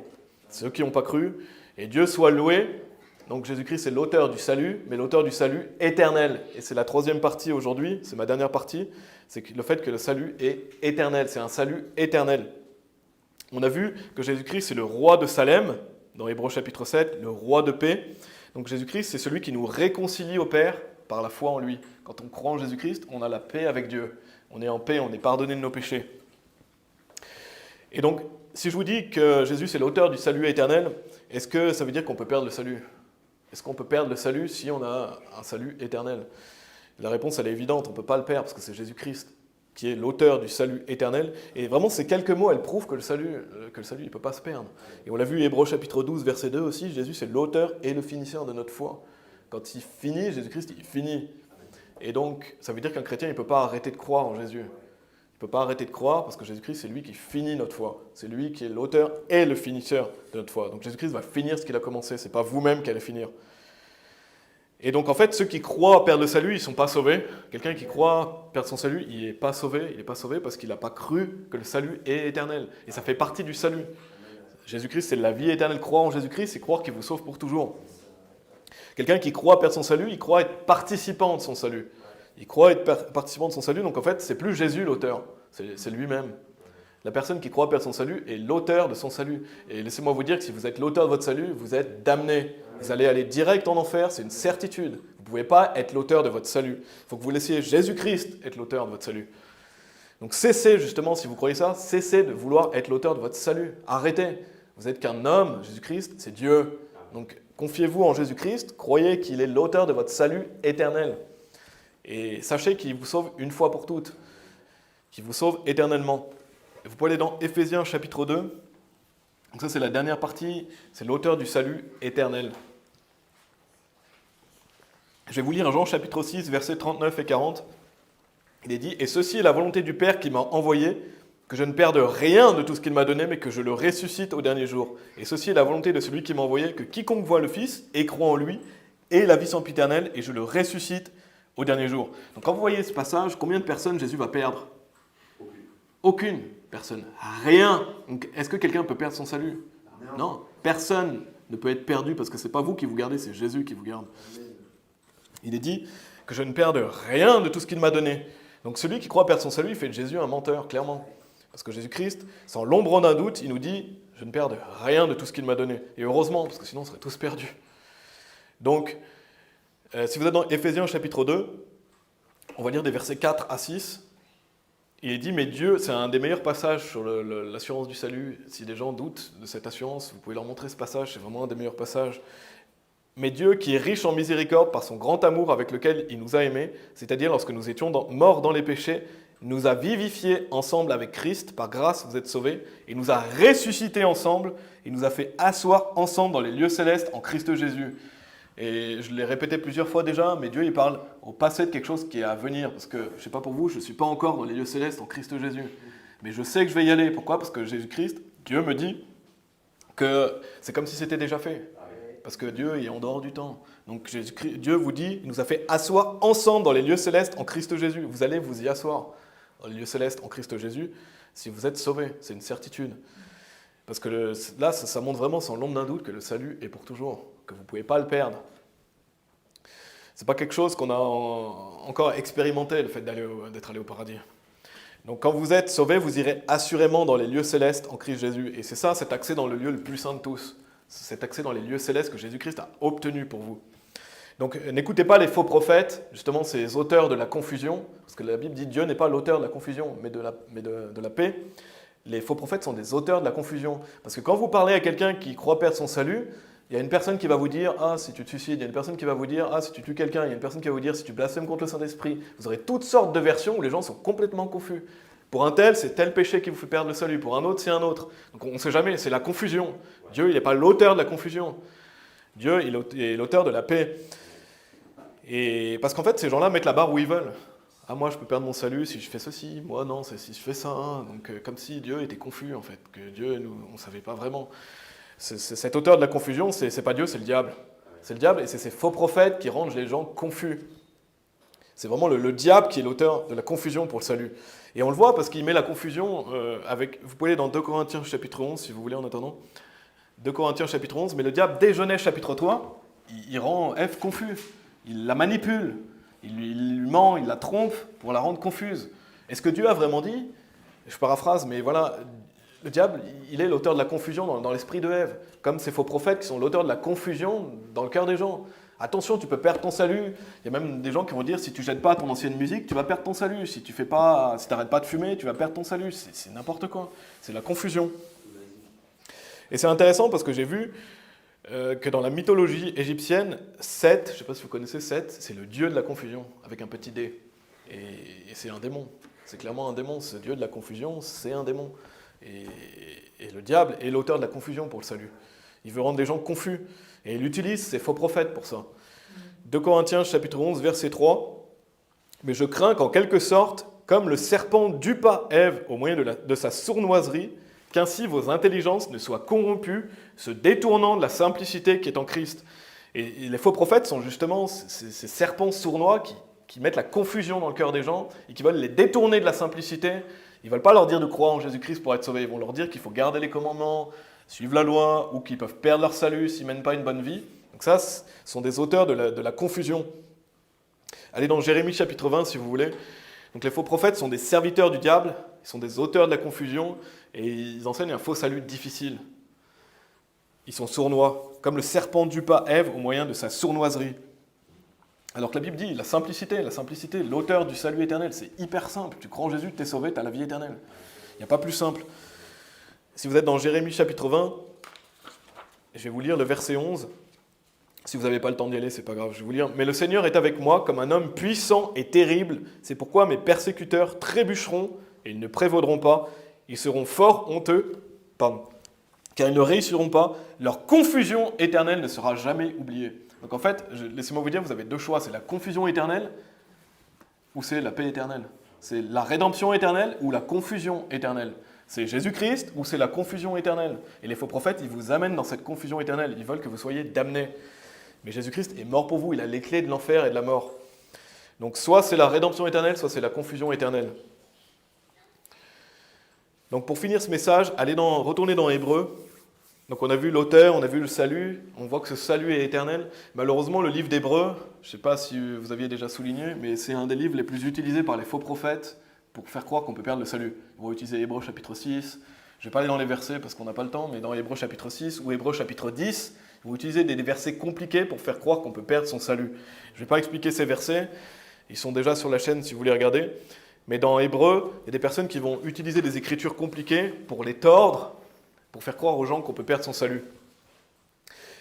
Ceux qui n'ont pas cru. Et Dieu soit loué. Donc Jésus-Christ, c'est l'auteur du salut, mais l'auteur du salut éternel. Et c'est la troisième partie aujourd'hui, c'est ma dernière partie, c'est le fait que le salut est éternel. C'est un salut éternel. On a vu que Jésus-Christ, c'est le roi de Salem, dans Hébreux chapitre 7, le roi de paix. Donc Jésus-Christ, c'est celui qui nous réconcilie au Père par la foi en lui. Quand on croit en Jésus-Christ, on a la paix avec Dieu. On est en paix, on est pardonné de nos péchés. Et donc, si je vous dis que Jésus, c'est l'auteur du salut éternel, est-ce que ça veut dire qu'on peut perdre le salut? Est-ce qu'on peut perdre le salut si on a un salut éternel? La réponse, elle est évidente, on ne peut pas le perdre parce que c'est Jésus-Christ qui est l'auteur du salut éternel. Et vraiment, ces quelques mots, elles prouvent que le salut, il ne peut pas se perdre. Et on l'a vu, Hébreux chapitre 12, verset 2 aussi, Jésus, c'est l'auteur et le finisseur de notre foi. Quand il finit, Jésus-Christ, il finit. Et donc, ça veut dire qu'un chrétien, il ne peut pas arrêter de croire en Jésus. Il ne peut pas arrêter de croire parce que Jésus-Christ, c'est lui qui finit notre foi. C'est lui qui est l'auteur et le finisseur de notre foi. Donc Jésus-Christ va finir ce qu'il a commencé. Ce n'est pas vous-même qui allez finir. Et donc en fait, ceux qui croient perdre le salut, ils ne sont pas sauvés. Quelqu'un qui croit perdre son salut, il n'est pas sauvé. Il n'est pas sauvé parce qu'il n'a pas cru que le salut est éternel. Et ça fait partie du salut. Jésus-Christ, c'est la vie éternelle. Croire en Jésus-Christ, c'est croire qu'il vous sauve pour toujours. Quelqu'un qui croit perdre son salut, il croit être participant de son salut. Il croit être participant de son salut, donc en fait, c'est plus Jésus l'auteur, c'est lui-même. La personne qui croit perdre son salut est l'auteur de son salut. Et laissez-moi vous dire que si vous êtes l'auteur de votre salut, vous êtes damné. Vous allez aller direct en enfer, c'est une certitude. Vous ne pouvez pas être l'auteur de votre salut. Il faut que vous laissiez Jésus-Christ être l'auteur de votre salut. Donc cessez justement, si vous croyez ça, cessez de vouloir être l'auteur de votre salut. Arrêtez. Vous n'êtes qu'un homme, Jésus-Christ, c'est Dieu. Donc confiez-vous en Jésus-Christ, croyez qu'il est l'auteur de votre salut éternel. Et sachez qu'il vous sauve une fois pour toutes, qu'il vous sauve éternellement. Et vous pouvez aller dans Éphésiens chapitre 2. Donc ça, c'est la dernière partie, c'est l'auteur du salut éternel. Je vais vous lire Jean chapitre 6, versets 39 et 40. Il est dit « Et ceci est la volonté du Père qui m'a envoyé, que je ne perde rien de tout ce qu'il m'a donné, mais que je le ressuscite au dernier jour. Et ceci est la volonté de celui qui m'a envoyé, que quiconque voit le Fils et croit en lui ait la vie sempiternelle, et je le ressuscite au dernier jour. » Donc quand vous voyez ce passage, combien de personnes Jésus va perdre? Aucune personne. Rien. Donc est-ce que quelqu'un peut perdre son salut? Non. Personne ne peut être perdu parce que ce n'est pas vous qui vous gardez, c'est Jésus qui vous garde. Il est dit que je ne perde rien de tout ce qu'il m'a donné. Donc celui qui croit perdre son salut, il fait de Jésus un menteur, clairement. Parce que Jésus-Christ, sans l'ombre d'un doute, il nous dit « Je ne perds rien de tout ce qu'il m'a donné ». Et heureusement, parce que sinon on serait tous perdus. Donc, si vous êtes dans Éphésiens chapitre 2, on va lire des versets 4 à 6. Il est dit « Mais Dieu », c'est un des meilleurs passages sur l'assurance du salut. Si des gens doutent de cette assurance, vous pouvez leur montrer ce passage, c'est vraiment un des meilleurs passages. Mais Dieu, qui est riche en miséricorde par son grand amour avec lequel il nous a aimés, c'est-à-dire lorsque nous étions morts dans les péchés, nous a vivifiés ensemble avec Christ, par grâce vous êtes sauvés, et nous a ressuscités ensemble, et nous a fait asseoir ensemble dans les lieux célestes en Christ Jésus. Et je l'ai répété plusieurs fois déjà, mais Dieu il parle au passé de quelque chose qui est à venir, parce que, je ne sais pas pour vous, je ne suis pas encore dans les lieux célestes en Christ Jésus, mais je sais que je vais y aller. Pourquoi ? Parce que Jésus-Christ, Dieu me dit que c'est comme si c'était déjà fait. Parce que Dieu est en dehors du temps. Donc Dieu vous dit, il nous a fait asseoir ensemble dans les lieux célestes en Christ Jésus. Vous allez vous y asseoir dans les lieux célestes en Christ Jésus si vous êtes sauvés. C'est une certitude. Parce que là, ça montre vraiment sans l'ombre d'un doute que le salut est pour toujours, que vous ne pouvez pas le perdre. Ce n'est pas quelque chose qu'on a encore expérimenté, le fait d'être allé au paradis. Donc quand vous êtes sauvés, vous irez assurément dans les lieux célestes en Christ Jésus. Et c'est ça, cet accès dans le lieu le plus saint de tous. Cet accès dans les lieux célestes que Jésus-Christ a obtenu pour vous. Donc n'écoutez pas les faux prophètes, justement ces auteurs de la confusion, parce que la Bible dit Dieu n'est pas l'auteur de la confusion, mais de la paix. Les faux prophètes sont des auteurs de la confusion. Parce que quand vous parlez à quelqu'un qui croit perdre son salut, il y a une personne qui va vous dire « Ah, si tu te suicides », il y a une personne qui va vous dire « Ah, si tu tues quelqu'un », il y a une personne qui va vous dire « Si tu blasphèmes contre le Saint-Esprit ». Vous aurez toutes sortes de versions où les gens sont complètement confus. Pour un tel, c'est tel péché qui vous fait perdre le salut. Pour un autre, c'est un autre. Donc on ne sait jamais, c'est la confusion. Dieu, il n'est pas l'auteur de la confusion. Dieu, il est l'auteur de la paix. Et parce qu'en fait, ces gens-là mettent la barre où ils veulent. Ah, moi, je peux perdre mon salut si je fais ceci. Moi, non, c'est si je fais ça. Donc, comme si Dieu était confus, en fait. Que Dieu, on ne savait pas vraiment. Cet auteur de la confusion, c'est pas Dieu, c'est le diable. C'est le diable et c'est ces faux prophètes qui rendent les gens confus. C'est vraiment le diable qui est l'auteur de la confusion pour le salut. Et on le voit parce qu'il met la confusion avec... Vous pouvez aller dans 2 Corinthiens chapitre 11, si vous voulez en attendant. 2 Corinthiens chapitre 11, mais le diable, dès Genèse chapitre 3, il rend Ève confuse. Il la manipule, il lui ment, il la trompe pour la rendre confuse. Est-ce que Dieu a vraiment dit ? Je paraphrase, mais voilà, le diable, il est l'auteur de la confusion dans l'esprit de Ève, comme ces faux prophètes qui sont l'auteur de la confusion dans le cœur des gens. Attention, tu peux perdre ton salut. Il y a même des gens qui vont dire, si tu ne jettes pas ton ancienne musique, tu vas perdre ton salut. Si tu n'arrêtes pas de fumer, tu vas perdre ton salut. C'est n'importe quoi. C'est la confusion. Et c'est intéressant parce que j'ai vu que dans la mythologie égyptienne, Seth, je ne sais pas si vous connaissez Seth, c'est le dieu de la confusion, avec un petit d. Et c'est un démon. C'est clairement un démon. Ce dieu de la confusion, c'est un démon. Et le diable est l'auteur de la confusion pour le salut. Il veut rendre les gens confus. Et il utilise ces faux prophètes pour ça. 2 Corinthiens chapitre 11, verset 3. « Mais je crains qu'en quelque sorte, comme le serpent dupa Ève au moyen de sa sournoiserie, qu'ainsi vos intelligences ne soient corrompues, se détournant de la simplicité qui est en Christ. » Et les faux prophètes sont justement ces serpents sournois qui mettent la confusion dans le cœur des gens et qui veulent les détourner de la simplicité. Ils ne veulent pas leur dire de croire en Jésus-Christ pour être sauvés. Ils vont leur dire qu'il faut garder les commandements, suivre la loi, ou qu'ils peuvent perdre leur salut s'ils ne mènent pas une bonne vie. Donc ça, ce sont des auteurs de la confusion. Allez dans Jérémie chapitre 20 si vous voulez. Donc les faux prophètes sont des serviteurs du diable, ils sont des auteurs de la confusion, et ils enseignent un faux salut difficile. Ils sont sournois, comme le serpent dupa Ève au moyen de sa sournoiserie. Alors que la Bible dit, la simplicité, l'auteur du salut éternel, c'est hyper simple. Tu crois en Jésus, tu es sauvé, tu as la vie éternelle. Il n'y a pas plus simple. Si vous êtes dans Jérémie chapitre 20, je vais vous lire le verset 11. Si vous n'avez pas le temps d'y aller, c'est pas grave, je vais vous lire. « Mais le Seigneur est avec moi comme un homme puissant et terrible. C'est pourquoi mes persécuteurs trébucheront et ils ne prévaudront pas. Ils seront fort honteux, car ils ne réussiront pas. Leur confusion éternelle ne sera jamais oubliée. » Donc en fait, laissez-moi vous dire, vous avez deux choix. C'est la confusion éternelle ou c'est la paix éternelle. C'est la rédemption éternelle ou la confusion éternelle. C'est Jésus-Christ ou c'est la confusion éternelle. Et les faux prophètes, ils vous amènent dans cette confusion éternelle. Ils veulent que vous soyez damnés. Mais Jésus-Christ est mort pour vous. Il a les clés de l'enfer et de la mort. Donc soit c'est la rédemption éternelle, soit c'est la confusion éternelle. Donc pour finir ce message, retournez dans Hébreux. Donc on a vu l'auteur, on a vu le salut, on voit que ce salut est éternel. Malheureusement, le livre d'Hébreux, je ne sais pas si vous aviez déjà souligné, mais c'est un des livres les plus utilisés par les faux prophètes pour faire croire qu'on peut perdre le salut. Ils vont utiliser Hébreux chapitre 6, je ne vais pas aller dans les versets parce qu'on n'a pas le temps, mais dans Hébreux chapitre 6 ou Hébreux chapitre 10, ils vont utiliser des versets compliqués pour faire croire qu'on peut perdre son salut. Je ne vais pas expliquer ces versets, ils sont déjà sur la chaîne si vous voulez regarder, mais dans Hébreux, il y a des personnes qui vont utiliser des écritures compliquées pour les tordre, pour faire croire aux gens qu'on peut perdre son salut.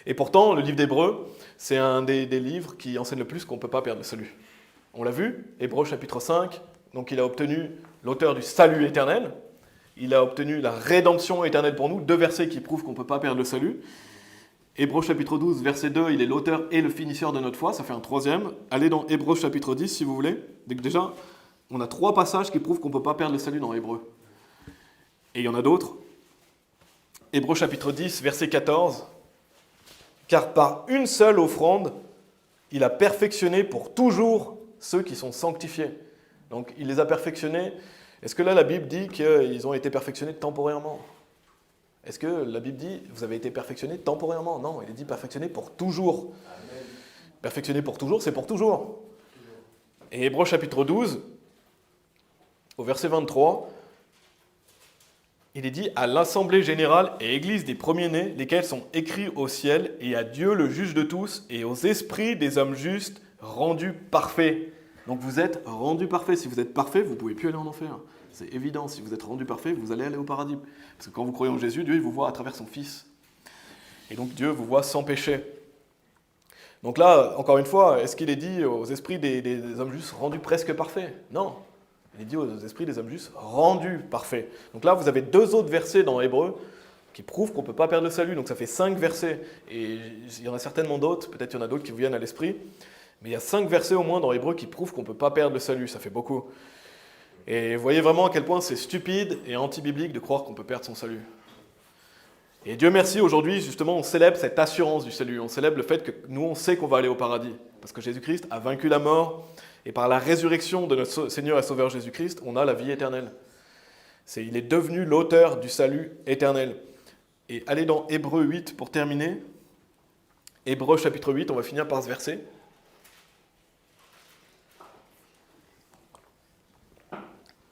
Et pourtant, le livre d'Hébreux, c'est un des livres qui enseigne le plus qu'on ne peut pas perdre le salut. On l'a vu, Hébreux chapitre 5, donc il a obtenu l'auteur du salut éternel, il a obtenu la rédemption éternelle pour nous, 2 versets qui prouvent qu'on ne peut pas perdre le salut. Hébreux chapitre 12, verset 2, il est l'auteur et le finisseur de notre foi, ça fait un 3e. Allez dans Hébreux chapitre 10 si vous voulez. Donc déjà, on a 3 passages qui prouvent qu'on ne peut pas perdre le salut dans Hébreux. Et il y en a d'autres. Hébreux chapitre 10, verset 14. Car par une seule offrande, il a perfectionné pour toujours ceux qui sont sanctifiés. Donc il les a perfectionnés. Est-ce que là la Bible dit qu'ils ont été perfectionnés temporairement ? Est-ce que la Bible dit vous avez été perfectionnés temporairement ? Non, il est dit perfectionnés pour toujours. Amen. Perfectionnés pour toujours, c'est pour toujours. Et Hébreux chapitre 12, au verset 23, il est dit « À l'assemblée générale et église des premiers-nés, lesquels sont écrits au ciel, et à Dieu le juge de tous, et aux esprits des hommes justes rendus parfaits. » Donc vous êtes rendus parfaits. Si vous êtes parfaits, vous ne pouvez plus aller en enfer. C'est évident, si vous êtes rendus parfaits, vous allez aller au paradis. Parce que quand vous croyez en Jésus, Dieu il vous voit à travers son Fils. Et donc Dieu vous voit sans péché. Donc là, encore une fois, est-ce qu'il est dit aux esprits des hommes justes rendus presque parfaits ? Non. Il est dit aux esprits des hommes justes rendus parfaits. Donc là, vous avez 2 autres versets dans Hébreux qui prouvent qu'on ne peut pas perdre le salut. Donc ça fait 5 versets. Et il y en a certainement d'autres, peut-être il y en a d'autres qui vous viennent à l'esprit. Mais il y a 5 versets au moins dans Hébreux qui prouvent qu'on ne peut pas perdre le salut. Ça fait beaucoup. Et vous voyez vraiment à quel point c'est stupide et anti-biblique de croire qu'on peut perdre son salut. Et Dieu merci, aujourd'hui, justement, on célèbre cette assurance du salut. On célèbre le fait que nous, on sait qu'on va aller au paradis. Parce que Jésus-Christ a vaincu la mort. Et par la résurrection de notre Seigneur et Sauveur Jésus-Christ, on a la vie éternelle. Il est devenu l'auteur du salut éternel. Et allez dans Hébreux 8 pour terminer. Hébreux chapitre 8, on va finir par ce verset.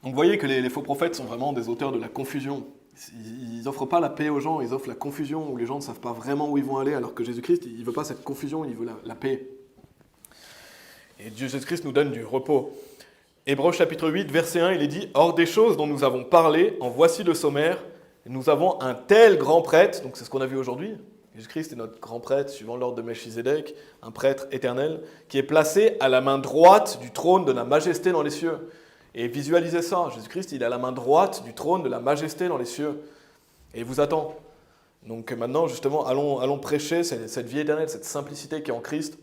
Donc vous voyez que les faux prophètes sont vraiment des auteurs de la confusion. Ils n'offrent pas la paix aux gens, ils offrent la confusion où les gens ne savent pas vraiment où ils vont aller, alors que Jésus-Christ, il ne veut pas cette confusion, il veut la paix. Et Jésus-Christ nous donne du repos. Hébreux chapitre 8, verset 1, il est dit « Hors des choses dont nous avons parlé, en voici le sommaire, nous avons un tel grand prêtre », donc c'est ce qu'on a vu aujourd'hui, Jésus-Christ est notre grand prêtre, suivant l'ordre de Melchizedek, un prêtre éternel, qui est placé à la main droite du trône de la majesté dans les cieux. Et visualisez ça, Jésus-Christ, il est à la main droite du trône de la majesté dans les cieux. Et il vous attend. Donc maintenant, justement, allons prêcher cette vie éternelle, cette simplicité qui est en Christ,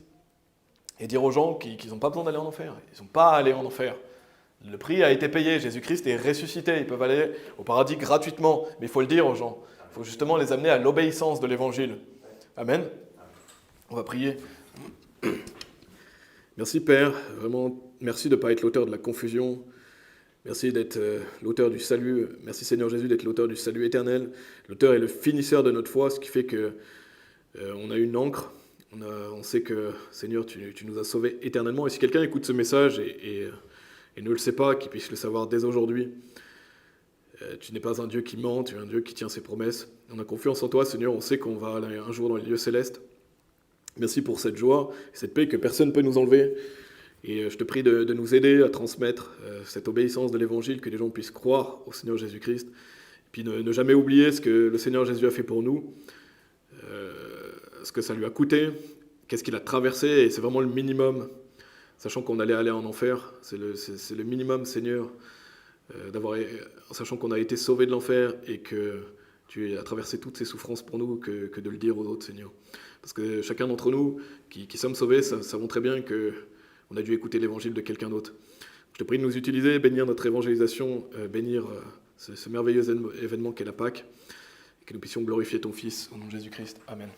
et dire aux gens qu'ils n'ont pas besoin d'aller en enfer. Ils n'ont pas à aller en enfer. Le prix a été payé, Jésus-Christ est ressuscité, ils peuvent aller au paradis gratuitement, mais il faut le dire aux gens. Il faut justement les amener à l'obéissance de l'Évangile. Amen. On va prier. Merci Père, vraiment merci de ne pas être l'auteur de la confusion. Merci d'être l'auteur du salut. Merci Seigneur Jésus d'être l'auteur du salut éternel. L'auteur est le finisseur de notre foi, ce qui fait qu'on a une ancre. On sait que Seigneur, tu nous as sauvés éternellement. Et si quelqu'un écoute ce message et ne le sait pas, qu'il puisse le savoir dès aujourd'hui, tu n'es pas un Dieu qui ment, tu es un Dieu qui tient ses promesses. On a confiance en toi Seigneur, on sait qu'on va aller un jour dans les lieux célestes. Merci pour cette joie, cette paix que personne ne peut nous enlever. Et je te prie de nous aider à transmettre cette obéissance de l'Évangile, que les gens puissent croire au Seigneur Jésus-Christ, et puis ne jamais oublier ce que le Seigneur Jésus a fait pour nous, ce que ça lui a coûté, qu'est-ce qu'il a traversé, et c'est vraiment le minimum, sachant qu'on allait aller en enfer, c'est le minimum, Seigneur, sachant qu'on a été sauvés de l'enfer et que tu as traversé toutes ces souffrances pour nous, que de le dire aux autres, Seigneur. Parce que chacun d'entre nous qui sommes sauvés, savons très bien qu'on a dû écouter l'évangile de quelqu'un d'autre. Je te prie de nous utiliser, bénir notre évangélisation, bénir ce merveilleux événement qu'est la Pâque, et que nous puissions glorifier ton Fils au nom de Jésus-Christ. Amen.